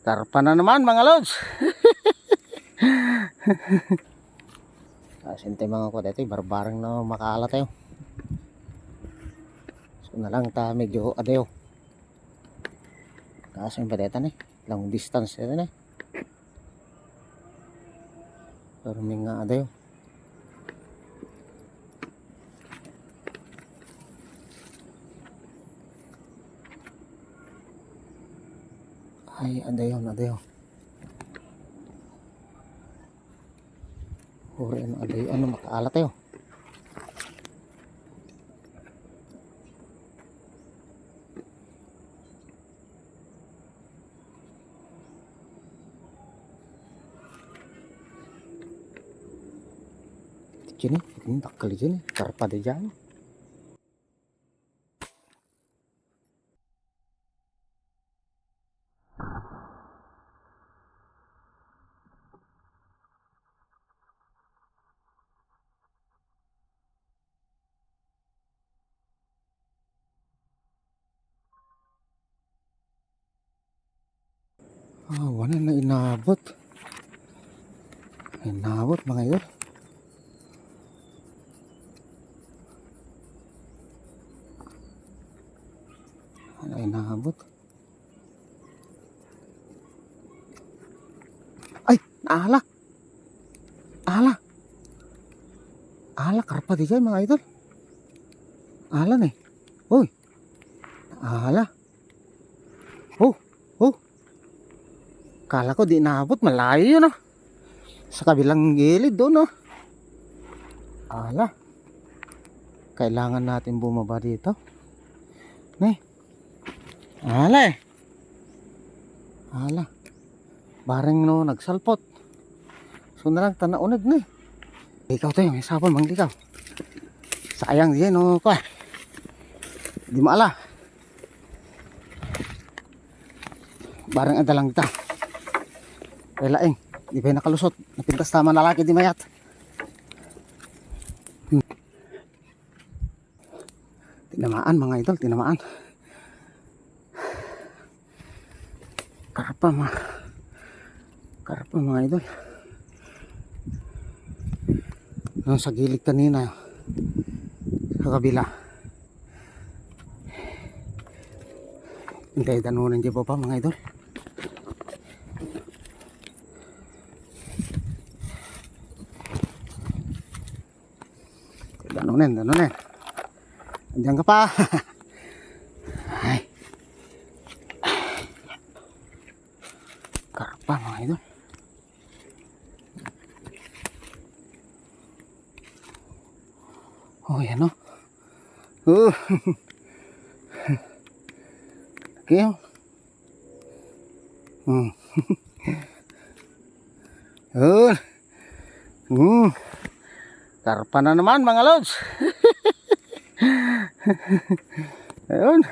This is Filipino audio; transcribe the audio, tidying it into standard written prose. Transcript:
Karpa na naman mga lods. Sinte mga ko dito, barbarang na makaala tayo. So na lang ta medyo adeo. Kasi yung padetan long distance ito pero may nga adeo. Ay adeo. Uri adeo makaala tayo. Ini takal dyan karpa di dyan. Wala na inabot mga idol. Wala inabot. Ay ala karpa di dyan mga idol. Ala nih. Uy ala. Kala ko di naabot, malayo yun sa kabilang gilid doon Ala. Kailangan natin bumaba dito. Ala Ala. Bareng nagsalpot. So na lang tanaunag Ikaw tayo, may sabon mang ikaw. Sayang diyan ko Di maala. Bareng adalang kita. Laing, di ba nakalusot? Napintas tama na laki di mayat. Tinamaan mga idol, tinamaan. Karpa mga idol. Sa gilid kanina sa kabila. Hintay danunan dyan pa mga idol. Danunin. Andiyan ka pa. Ay. Karpa mga idol. Yan Okay. Karpa na naman mga lods. Ayun.